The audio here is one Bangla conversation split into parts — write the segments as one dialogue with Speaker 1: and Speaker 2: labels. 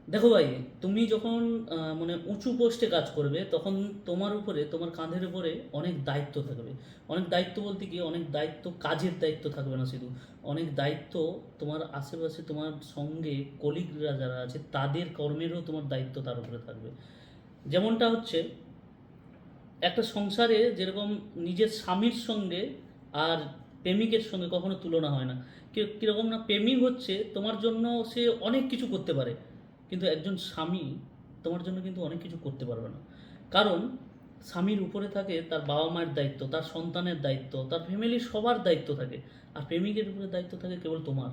Speaker 1: দেখো ভাই, তুমি যখন মানে উঁচু পোস্টে কাজ করবে তখন তোমার উপরে, তোমার কাঁধের উপরে অনেক দায়িত্ব থাকবে। অনেক দায়িত্ব বলতে কি, অনেক দায়িত্ব, কাজের দায়িত্ব থাকবে না শুধু, অনেক দায়িত্ব তোমার আশেপাশে, তোমার সঙ্গে কলিগরা যারা আছে তাদের কর্মেরও তোমার দায়িত্ব তার উপরে থাকবে। যেমনটা হচ্ছে একটা সংসারে যেরকম নিজের স্বামীর সঙ্গে আর প্রেমিকের সঙ্গে কখনো তুলনা হয় না। কীরকম না, প্রেমিক হচ্ছে তোমার জন্য সে অনেক কিছু করতে পারে, কিন্তু একজন স্বামী তোমার জন্য কিন্তু অনেক কিছু করতে পারবে না। কারণ স্বামীর উপরে থাকে তার বাবা মায়ের দায়িত্ব, তার সন্তানের দায়িত্ব, তার ফ্যামিলির সবার দায়িত্ব থাকে। আর প্রেমিকের উপরে দায়িত্ব থাকে কেবল তোমার।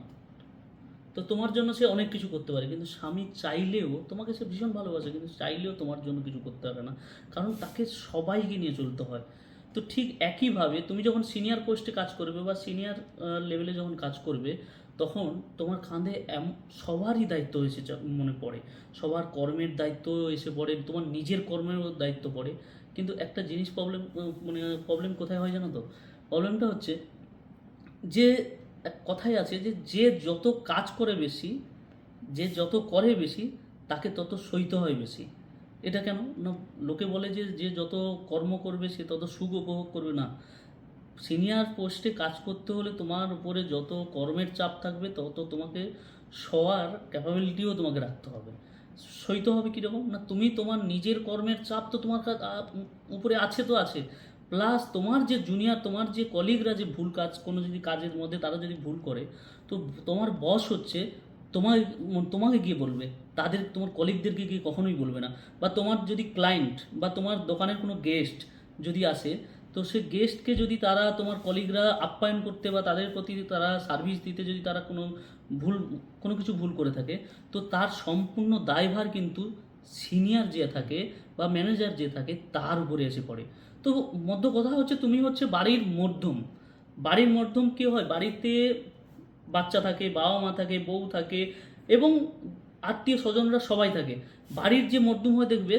Speaker 1: তো তোমার জন্য সে অনেক কিছু করতে পারে, কিন্তু স্বামী চাইলেও, তোমাকে সে ভীষণ ভালোবাসে কিন্তু চাইলেও তোমার জন্য কিছু করতে পারে না, কারণ তাকে সবাইকে নিয়ে চলতে হয়। তো ঠিক একইভাবে তুমি যখন সিনিয়র পোস্টে কাজ করবে বা সিনিয়র লেভেলে যখন কাজ করবে, তখন তোমার কাঁধে সবারই দায়িত্ব এসে মনে পড়ে, সবার কর্মের দায়িত্ব এসে পড়ে, তোমার নিজের কর্মেরও দায়িত্ব পড়ে। কিন্তু একটা জিনিস প্রবলেম, মানে প্রবলেম কোথায় হয় জানো তো? প্রবলেমটা হচ্ছে যে, এক কথাই আছে যে যে যত কাজ করে বেশি, যে যত করে বেশি, তাকে তত সইতে হয় বেশি। এটা কেন না? লোকে বলে যে যে যত কর্ম করবে সে তত সুখ উপভোগ করবে না। সিনিয়র পোস্টে কাজ করতে হলে তোমার উপরে যত কর্মের চাপ থাকবে তত তোমাকে সওয়ার ক্যাপাবিলিটিও তোমাকে রাখতে হবে। সইতে হবে কীরকম না, তুমি তোমার নিজের কর্মের চাপ তো তোমার উপরে আছে তো আছে, প্লাস তোমার যে জুনিয়র, তোমার যে কলিগরা যে ভুল কাজ, কোনো যদি কাজের মধ্যে তারা যদি ভুল করে, তো তোমার বস হচ্ছে তোমার, তোমাকে গিয়ে বলবে, তাদের তোমার কলিগদেরকে গিয়ে কখনোই বলবে না। বা তোমার যদি ক্লায়েন্ট বা তোমার দোকানের কোনো গেস্ট যদি আসে, তো সে গেস্টকে যদি তারা, তোমার কলিগরা আপ্যায়ন করতে বা তাদের প্রতি তারা সার্ভিস দিতে যদি তারা ভুল কোনো কিছু ভুল করে থাকে, তো তার সম্পূর্ণ দায়ভার কিন্তু সিনিয়র যে থাকে বা ম্যানেজার যে থাকে তার উপরে এসে পড়ে। তো মধ্য কথা হচ্ছে, তুমি হচ্ছে বাড়ির মধ্যম। বাড়ির মধ্যম কী হয়, বাড়িতে বাচ্চা থাকে, বাবা মা থাকে, বউ থাকে, এবং আত্মীয় স্বজনরা সবাই থাকে। বাড়ির যে মধ্যম হয় দেখবে,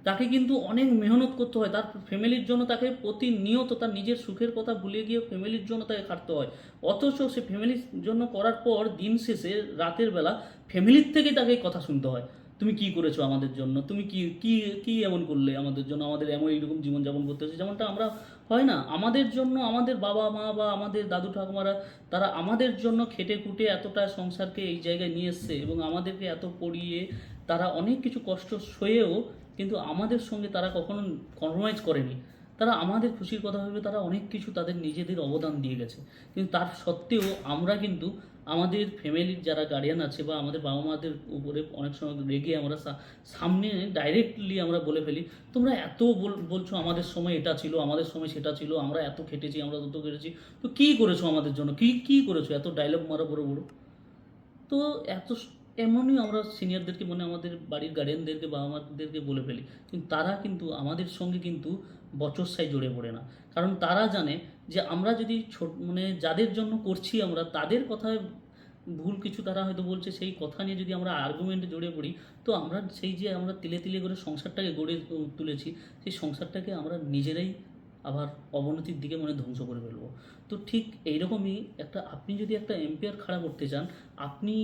Speaker 1: তাকে কিন্তু অনেক মেহনত করতে হয় তার ফ্যামিলির জন্য, তাকে প্রতিনিয়ত তার নিজের সুখের কথা ভুলে গিয়ে ফ্যামিলির জন্য তাকে খাটতে হয়। অথচ সে ফ্যামিলির জন্য করার পর দিন শেষে রাতের বেলা ফ্যামিলির থেকেই তাকে কথা শুনতে হয়, তুমি কি করেছো আমাদের জন্য, তুমি কি কি কি এমন করলে আমাদের জন্য, আমাদের এমন এইরকম জীবনযাপন করতে হচ্ছে। যেমনটা আমরা, হয় না, আমাদের জন্য আমাদের বাবা মা বা আমাদের দাদু ঠাকুমারা, তারা আমাদের জন্য খেটে খুঁটে এতটা সংসারকে এই জায়গায় নিয়ে এসছে এবং আমাদেরকে এত পড়িয়ে তারা অনেক কিছু কষ্ট সয়েও কিন্তু আমাদের সঙ্গে তারা কখনো কম্প্রোমাইজ করেনি। তারা আমাদের খুশির কথা ভেবে তারা অনেক কিছু তাদের নিজেদের অবদান দিয়ে গেছে। কিন্তু তার সত্ত্বেও আমরা কিন্তু আমাদের ফ্যামিলির যারা গার্ডিয়ান আছে বা আমাদের বাবা মাদের উপরে অনেক সময় রেগে আমরা সামনে ডাইরেক্টলি আমরা বলে ফেলি, তোমরা এত বলছো আমাদের সময় এটা ছিল, আমাদের সময় সেটা ছিল, আমরা এত খেটেছি, আমরা তত কেটেছি, তো কী করেছো আমাদের জন্য, কী কী করেছো, এত ডায়লগ মারা বড় বড়। তো এত এমনই আমরা সিনিয়রদেরকে, মানে আমাদের বাড়ির গার্ডিয়ানদেরকে, বাবা মাদেরকে বলে ফেলি, কিন্তু তারা কিন্তু আমাদের সঙ্গে কিন্তু বচসায় জড়ে পড়ে না। কারণ তারা জানে যে আমরা যদি মানে যাদের জন্য করছি আমরা তাদের কথায় ভুল কিছু তারা হয়তো বলছে, সেই কথা নিয়ে যদি আমরা আর্গুমেন্টে জড়িয়ে পড়ি, তো আমরা সেই যে আমরা তিলে তিলে করে সংসারটাকে গড়ে তুলেছি, সেই সংসারটাকে আমরা নিজেরাই আবার অবনতির দিকে মানে ধ্বংস করে ফেলবো। তো ঠিক এইরকমই একটা, আপনি যদি একটা এম্পায়ার খাড়া করতে চান, আপনি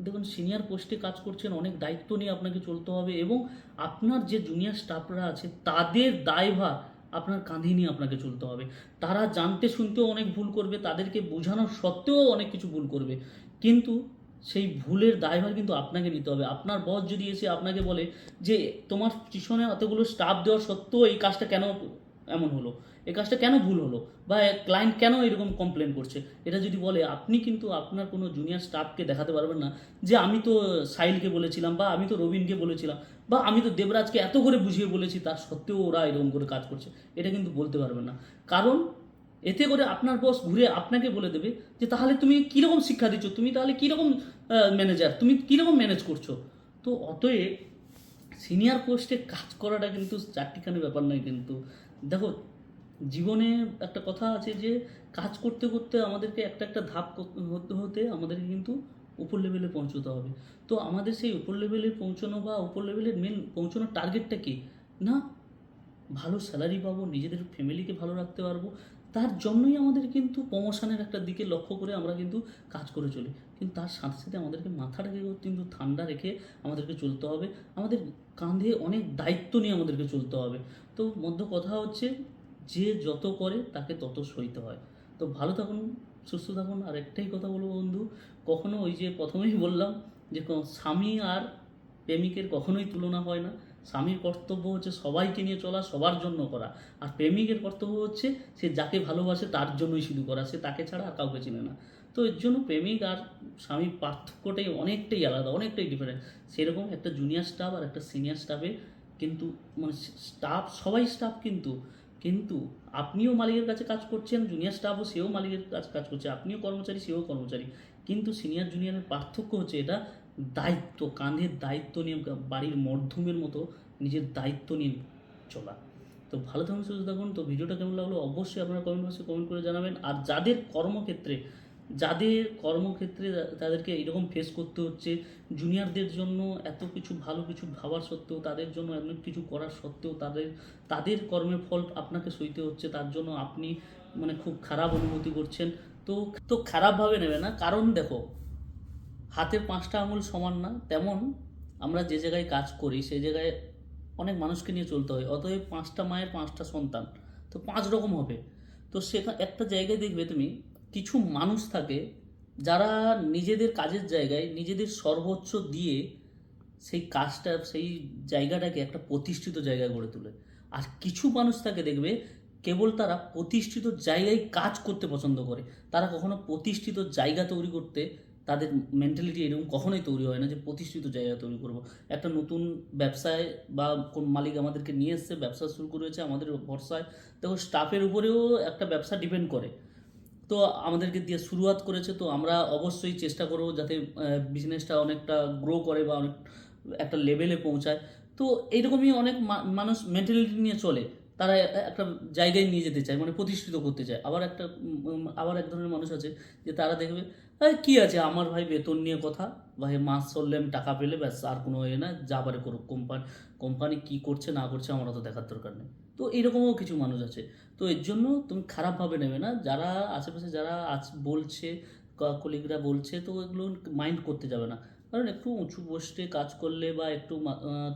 Speaker 1: দেখুন সিনিয়র পোস্টে কাজ করছেন, অনেক দায়িত্ব নিয়ে আপনাকে চলতে হবে, এবং আপনার যে জুনিয়র স্টাফরা আছে তাদের দায়ভার আপনার কাঁধে নিয়ে আপনাকে চলতে হবে। তারা জানতে শুনতেও অনেক ভুল করবে, তাদেরকে বোঝানোর সত্ত্বেও অনেক কিছু ভুল করবে, কিন্তু সেই ভুলের দায়ভার কিন্তু আপনাকে নিতে হবে। আপনার বস যদি এসে আপনাকে বলে যে তোমার পিছনে অতগুলো স্টাফ দেওয়ার সত্ত্বেও এই কাজটা কেন এমন হলো, এই কাজটা কেন ভুল হলো, বা ক্লায়েন্ট কেন এরকম কমপ্লেন করছে, এটা যদি বলে, আপনি কিন্তু আপনার কোনো জুনিয়র স্টাফকে দেখাতে পারবেন না যে আমি তো সাহিলকে বলেছিলাম, বা আমি তো রবিনকে বলেছিলাম, বা আমি তো দেবরাজকে এত করে বুঝিয়ে বলেছি, তার সত্ত্বেও ওরা এরকম করে কাজ করছে। এটা কিন্তু বলতে পারবেন না। কারণ এতে করে আপনার বস ঘুরে আপনাকে বলে দেবে যে তাহলে তুমি কীরকম শিক্ষা দিচ্ছ, তুমি তাহলে কীরকম ম্যানেজার, তুমি কীরকম ম্যানেজ করছো। তো অতএব সিনিয়র পোস্টে কাজ করাটা কিন্তু চারটিখানি ব্যাপার নয় কিন্তু। দেখো, জীবনে একটা কথা আছে যে কাজ করতে করতে আমাদেরকে একটা একটা ধাপ হতে হতে আমাদেরকে কিন্তু উপর লেভেলে পৌঁছতে হবে। তো আমাদের সেই উপর লেভেলে পৌঁছানো বা উপর লেভেলের মেন পৌঁছানোর টার্গেটটা কি? না, ভালো স্যালারি পাবো, নিজেদের ফ্যামিলিকে ভালো রাখতে পারবো, তার জন্যই আমাদের কিন্তু প্রমোশনের একটা দিকে লক্ষ্য করে আমরা কিন্তু কাজ করে চলি। কিন্তু তার সাথে সাথে আমাদেরকে মাথাটাকে কিন্তু ঠান্ডা রেখে আমাদেরকে চলতে হবে। আমাদের কাঁধে অনেক দায়িত্ব নিয়ে আমাদেরকে চলতে হবে। তো মধ্য কথা হচ্ছে, যে যত করে তাকে তত সইতে হয়। তো ভালো থাকুন, সুস্থ থাকুন। আর একটাই কথা বলবো বন্ধু, কখনো ওই যে প্রথমেই বললাম যে স্বামী আর প্রেমিকের কখনোই তুলনা হয় না। স্বামীর কর্তব্য হচ্ছে সবাইকে নিয়ে চলা, সবার জন্য করা। আর প্রেমিকের কর্তব্য হচ্ছে সে যাকে ভালোবাসে তার জন্যই শুধু করা, সে তাকে ছাড়া আর কাউকে চিনে না। তো এর জন্য প্রেমিক আর স্বামীর পার্থক্যটাই অনেকটাই আলাদা, অনেকটাই ডিফারেন্ট। সেরকম একটা জুনিয়র স্টাফ আর একটা সিনিয়র স্টাফে কিন্তু মানে স্টাফ, সবাই স্টাফ, কিন্তু কিন্তু আপনিও মালিকের কাছে কাজ করছেন, জুনিয়র স্টাফও সেও মালিকের কাছে কাজ করছে, আপনিও কর্মচারী সেও কর্মচারী। কিন্তু সিনিয়র জুনিয়রের পার্থক্য হচ্ছে এটা দায়িত্ব, কাঁধের দায়িত্ব নিয়ে বাড়ির মধ্যমের মতো নিজের দায়িত্ব নিয়ে চলা। তো ভালো থাকুন, সুস্থ থাকুন। তো ভিডিওটা কেমন লাগলো অবশ্যই আপনারা কমেন্ট বক্সে কমেন্ট করে জানাবেন। আর যাদের কর্মক্ষেত্রে তাদেরকে এরকম ফেস করতে হচ্ছে, জুনিয়রদের জন্য এত কিছু ভালো কিছু ভাবার সত্ত্বেও, তাদের জন্য অনেক কিছু করার সত্ত্বেও তাদের কর্মের ফল আপনাকে সইতে হচ্ছে, তার জন্য আপনি মানে খুব খারাপ অনুভূতি করছেন। তো তো খারাপভাবে নেবে না, কারণ দেখো, হাতের 5টা আঙুল সমান না, তেমন আমরা যে জায়গায় কাজ করি সেই জায়গায় অনেক মানুষকে নিয়ে চলতে হয়। অতএব 5টা মায়ের 5টা সন্তান, তো 5 রকম হবে। তো সেখানে একটা জায়গায় দেখবে তুমি, কিছু মানুষ থাকে যারা নিজেদের কাজের জায়গায় নিজেদের সর্বোচ্চ দিয়ে সেই কাজটা, সেই জায়গাটাকে একটা প্রতিষ্ঠিত জায়গায় গড়ে তোলে। আর কিছু মানুষ থাকে দেখবে, কেবল তারা প্রতিষ্ঠিত জায়গায় কাজ করতে পছন্দ করে। তারা কখনো প্রতিষ্ঠিত জায়গা তৈরি করতে, তাদের মেন্টালিটি এরকম কখনোই তৈরি হয় না যে প্রতিষ্ঠিত জায়গা তৈরি করব। একটা নতুন ব্যবসায় বা কোন মালিক আমাদেরকে নিয়ে এসছে, ব্যবসা শুরু করেছে আমাদের ভরসায়। দেখো, স্টাফের উপরেও একটা ব্যবসা ডিপেন্ড করে। তো আমাদেরকে দিয়ে শুরুয়াত করেছে, তো আমরা অবশ্যই চেষ্টা করব যাতে বিজনেসটা অনেকটা গ্রো করে বা অনেক একটা লেভেলে পৌঁছায়। তো এইরকমই অনেক মানুষ মেন্টালিটি নিয়ে চলে। তারা একটা জায়গায় নিয়ে যেতে চায়, মানে প্রতিষ্ঠিত করতে চায়। আবার এক ধরনের মানুষ আছে যে তারা দেখবে, কি আছে আমার ভাই, বেতন নিয়ে কথা, ভাই মাস চললে আমি টাকা পেলে ব্যাস, আর কোনো এ না, যা পারে করুক, কোম্পানি কী করছে না করছে আমার অত দেখার দরকার নেই। তো এইরকমও কিছু মানুষ আছে। তো এর জন্য তুমি খারাপভাবে নেবে না, যারা আশেপাশে যারা বলছে, কলিগরা বলছে, তো এগুলো মাইন্ড করতে যাবে না। কারণ একটু উঁচু পোস্টে কাজ করলে বা একটু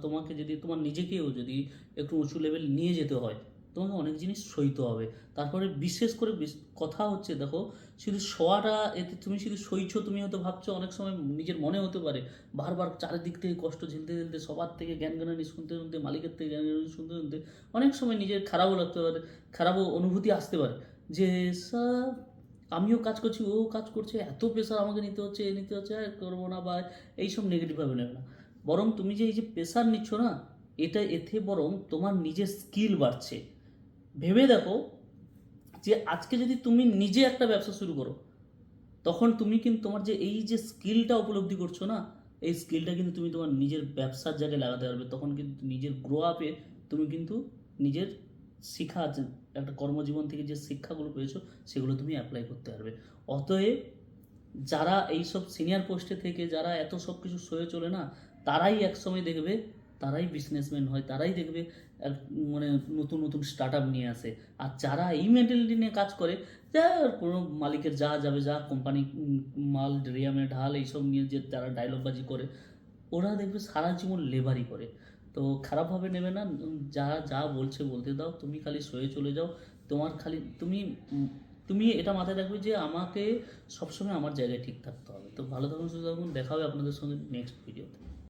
Speaker 1: তোমাকে যদি তোমার নিজেকেও যদি একটু উঁচু লেভেল নিয়ে যেতে হয়, তোমাকে অনেক জিনিস সইতে হবে। তারপরে বিশেষ করে কথা হচ্ছে, দেখো, শুধু শোয়াটা, এতে তুমি শুধু সইছো, তুমি হয়তো ভাবছো, অনেক সময় নিজের মনে হতে পারে বারবার চারিদিক থেকে কষ্ট ঝেলতে ঝেলতে, সবার থেকে জ্ঞানগানানি শুনতে শুনতে, মালিকের থেকে জ্ঞানগানানি শুনতে শুনতে অনেক সময় নিজের খারাপও লাগতে পারে, খারাপও অনুভূতি আসতে পারে যে স্যার, আমিও কাজ করছি, ও কাজ করছে, এত প্রেশার আমাকে নিতে হচ্ছে, এ নিতে হচ্ছে, আর করবো না, বা এইসব নেগেটিভভাবে নেবে না। বরং তুমি যে এই যে প্রেশার নিচ্ছ না, এতে বরং তোমার নিজের স্কিল বাড়ছে। ভেবে দেখো, যে আজকে যদি তুমি নিজে একটা ব্যবসা শুরু করো, তখন তুমি কিন্তু তোমার যে এই যে স্কিলটা উপলব্ধি করছো না, এই স্কিলটা কিন্তু তুমি তোমার নিজের ব্যবসার জায়গায় লাগাতে পারবে। তখন কিন্তু নিজের গ্রো আপে তুমি কিন্তু নিজের শিক্ষা, একটা কর্মজীবন থেকে যে শিক্ষাগুলো পেয়েছো সেগুলো তুমি অ্যাপ্লাই করতে পারবে। অতএব যারা এইসব সিনিয়র পোস্টে থেকে যারা এত সব কিছু সয়ে চলে না, তারাই একসময় দেখবে, তারাই বিজনেসম্যান হয়, তারাই দেখবে মানে নতুন নতুন স্টার্ট আপ নিয়ে আসে। আর যারা এই মেন্টালিটি নিয়ে কাজ করে, যা কোনো মালিকের যা যাবে, যা কোম্পানি মাল রিয়ামে ঢাল, এইসব নিয়ে যে যারা ডায়লগবাজি করে, ওরা দেখবে সারা জীবন লেবারই করে। তো খারাপভাবে নেবে না, যারা যা বলছে বলতে দাও, তুমি খালি সয়ে চলে যাও। তোমার খালি তুমি এটা মাথায় রাখবে যে আমাকে সবসময় আমার জায়গায় ঠিক থাকতে হবে। তো ভালো থাকুন, সুস্থ থাকুন, দেখা হবে আপনাদের সঙ্গে নেক্সট ভিডিওতে।